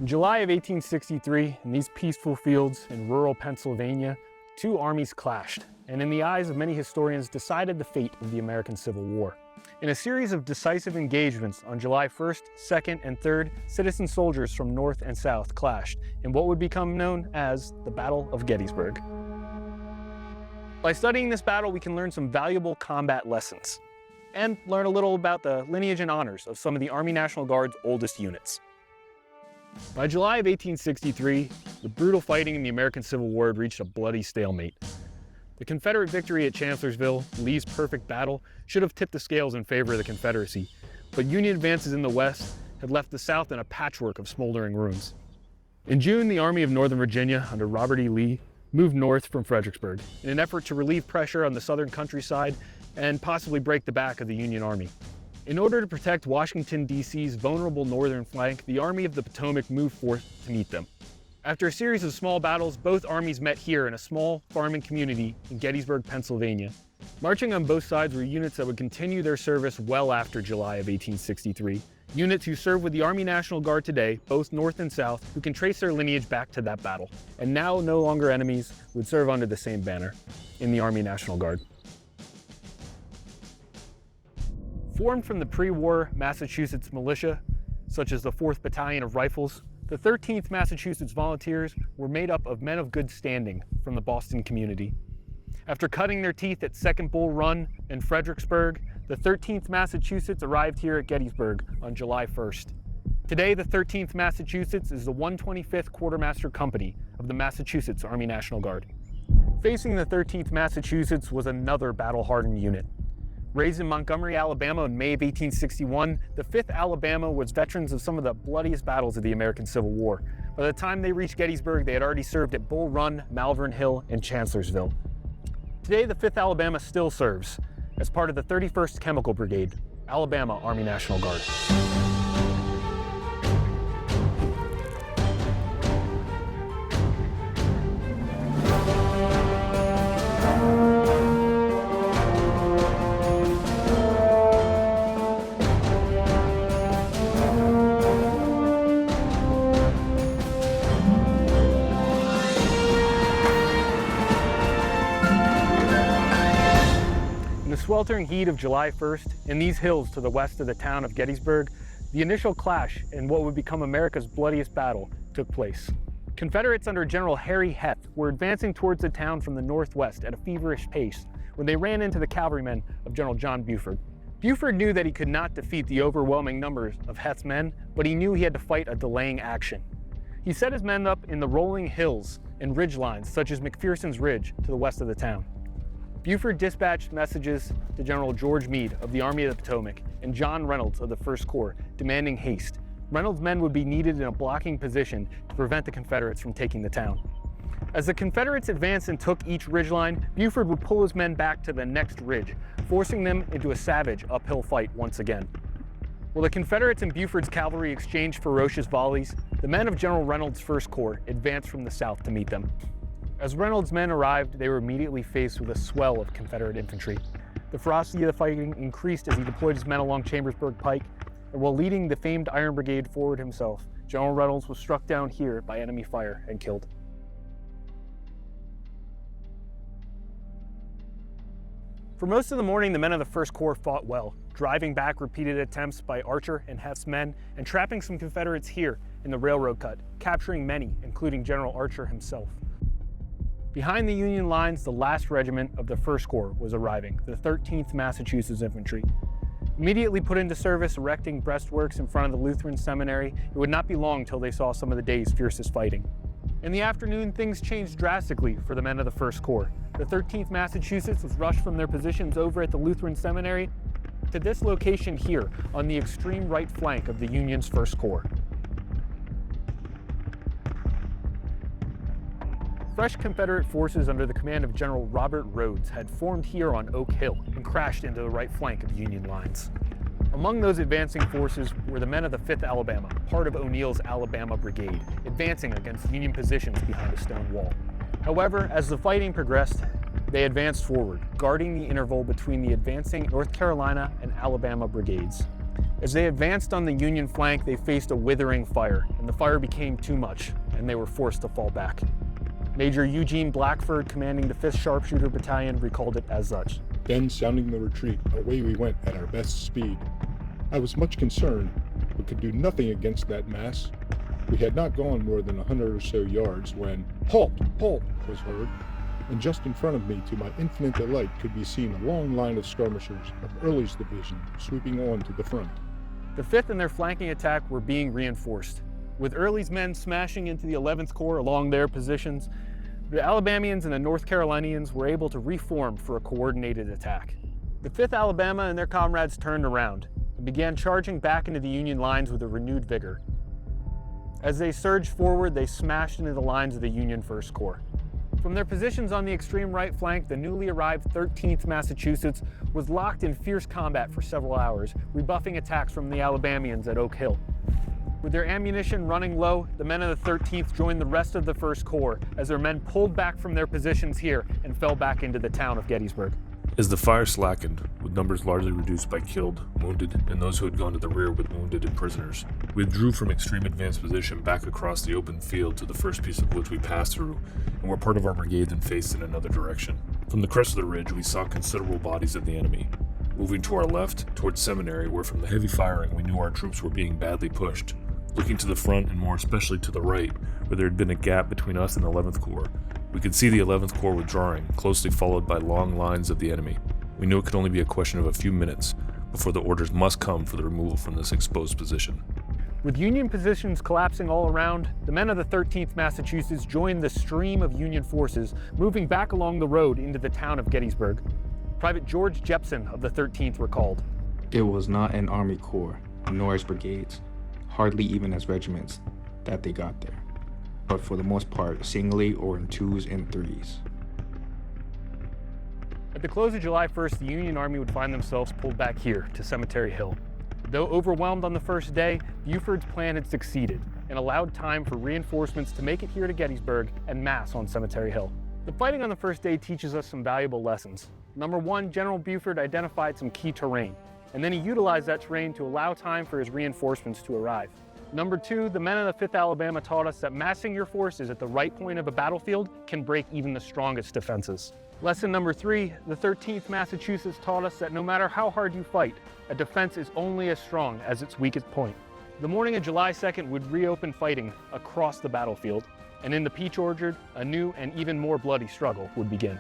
In July of 1863, in these peaceful fields in rural Pennsylvania, two armies clashed, and in the eyes of many historians decided the fate of the American Civil War. In a series of decisive engagements on July 1st, 2nd, and 3rd, citizen soldiers from North and South clashed in what would become known as the Battle of Gettysburg. By studying this battle, we can learn some valuable combat lessons and learn a little about the lineage and honors of some of the Army National Guard's oldest units. By July of 1863, the brutal fighting in the American Civil War had reached a bloody stalemate. The Confederate victory at Chancellorsville, Lee's perfect battle, should have tipped the scales in favor of the Confederacy, but Union advances in the West had left the South in a patchwork of smoldering ruins. In June, the Army of Northern Virginia, under Robert E. Lee, moved north from Fredericksburg in an effort to relieve pressure on the southern countryside and possibly break the back of the Union Army. In order to protect Washington, D.C.'s vulnerable northern flank, the Army of the Potomac moved forth to meet them. After a series of small battles, both armies met here in a small farming community in Gettysburg, Pennsylvania. Marching on both sides were units that would continue their service well after July of 1863. Units who serve with the Army National Guard today, both North and South, who can trace their lineage back to that battle. And now, no longer enemies, would serve under the same banner in the Army National Guard. Formed from the pre-war Massachusetts militia, such as the 4th Battalion of Rifles, the 13th Massachusetts Volunteers were made up of men of good standing from the Boston community. After cutting their teeth at Second Bull Run and Fredericksburg, the 13th Massachusetts arrived here at Gettysburg on July 1st. Today, the 13th Massachusetts is the 125th Quartermaster Company of the Massachusetts Army National Guard. Facing the 13th Massachusetts was another battle-hardened unit. Raised in Montgomery, Alabama in May of 1861, the 5th Alabama was veterans of some of the bloodiest battles of the American Civil War. By the time they reached Gettysburg, they had already served at Bull Run, Malvern Hill, and Chancellorsville. Today, the 5th Alabama still serves as part of the 31st Chemical Brigade, Alabama Army National Guard. In the sweltering heat of July 1st, in these hills to the west of the town of Gettysburg, the initial clash in what would become America's bloodiest battle took place. Confederates under General Harry Heth were advancing towards the town from the northwest at a feverish pace when they ran into the cavalrymen of General John Buford. Buford knew that he could not defeat the overwhelming numbers of Heth's men, but he knew he had to fight a delaying action. He set his men up in the rolling hills and ridge lines such as McPherson's Ridge to the west of the town. Buford dispatched messages to General George Meade of the Army of the Potomac and John Reynolds of the 1st Corps, demanding haste. Reynolds' men would be needed in a blocking position to prevent the Confederates from taking the town. As the Confederates advanced and took each ridgeline, Buford would pull his men back to the next ridge, forcing them into a savage uphill fight once again. While the Confederates and Buford's cavalry exchanged ferocious volleys, the men of General Reynolds' 1st Corps advanced from the south to meet them. As Reynolds' men arrived, they were immediately faced with a swell of Confederate infantry. The ferocity of the fighting increased as he deployed his men along Chambersburg Pike, and while leading the famed Iron Brigade forward himself, General Reynolds was struck down here by enemy fire and killed. For most of the morning, the men of the 1st Corps fought well, driving back repeated attempts by Archer and Heth's men and trapping some Confederates here in the railroad cut, capturing many, including General Archer himself. Behind the Union lines, the last regiment of the 1st Corps was arriving, the 13th Massachusetts Infantry. Immediately put into service erecting breastworks in front of the Lutheran Seminary, it would not be long till they saw some of the day's fiercest fighting. In the afternoon, things changed drastically for the men of the 1st Corps. The 13th Massachusetts was rushed from their positions over at the Lutheran Seminary to this location here on the extreme right flank of the Union's 1st Corps. Fresh Confederate forces under the command of General Robert Rhodes had formed here on Oak Hill and crashed into the right flank of Union lines. Among those advancing forces were the men of the 5th Alabama, part of O'Neill's Alabama Brigade, advancing against Union positions behind a stone wall. However, as the fighting progressed, they advanced forward, guarding the interval between the advancing North Carolina and Alabama brigades. As they advanced on the Union flank, they faced a withering fire, and the fire became too much, and they were forced to fall back. Major Eugene Blackford, commanding the 5th Sharpshooter Battalion, recalled it as such. Then, sounding the retreat, away we went at our best speed. I was much concerned, but could do nothing against that mass. We had not gone more than 100 or so yards when, "Halt! Halt!" was heard, and just in front of me, to my infinite delight, could be seen a long line of skirmishers of Early's division sweeping on to the front. The 5th and their flanking attack were being reinforced. With Early's men smashing into the 11th Corps along their positions, the Alabamians and the North Carolinians were able to reform for a coordinated attack. The 5th Alabama and their comrades turned around and began charging back into the Union lines with a renewed vigor. As they surged forward, they smashed into the lines of the Union 1st Corps. From their positions on the extreme right flank, the newly arrived 13th Massachusetts was locked in fierce combat for several hours, rebuffing attacks from the Alabamians at Oak Hill. With their ammunition running low, the men of the 13th joined the rest of the 1st Corps as their men pulled back from their positions here and fell back into the town of Gettysburg. As the fire slackened, with numbers largely reduced by killed, wounded, and those who had gone to the rear with wounded and prisoners, we withdrew from extreme advanced position back across the open field to the first piece of woods we passed through, and were part of our brigade and faced in another direction. From the crest of the ridge, we saw considerable bodies of the enemy, moving to our left towards Seminary, where from the heavy firing we knew our troops were being badly pushed. Looking to the front, and more especially to the right, where there had been a gap between us and the 11th Corps, we could see the 11th Corps withdrawing, closely followed by long lines of the enemy. We knew it could only be a question of a few minutes before the orders must come for the removal from this exposed position. With Union positions collapsing all around, the men of the 13th Massachusetts joined the stream of Union forces moving back along the road into the town of Gettysburg. Private George Jepson of the 13th recalled, "It was not an army corps, nor as brigades, hardly even as regiments, that they got there, but for the most part singly or in 2s and 3s. At the close of July 1st, the Union Army would find themselves pulled back here to Cemetery Hill. Though overwhelmed on the first day, Buford's plan had succeeded and allowed time for reinforcements to make it here to Gettysburg and mass on Cemetery Hill. The fighting on the first day teaches us some valuable lessons. Number one, General Buford identified some key terrain, and then he utilized that terrain to allow time for his reinforcements to arrive. Number two, the men of the 5th Alabama taught us that massing your forces at the right point of a battlefield can break even the strongest defenses. Lesson number three, the 13th Massachusetts taught us that no matter how hard you fight, a defense is only as strong as its weakest point. The morning of July 2nd would reopen fighting across the battlefield, and in the Peach Orchard, a new and even more bloody struggle would begin.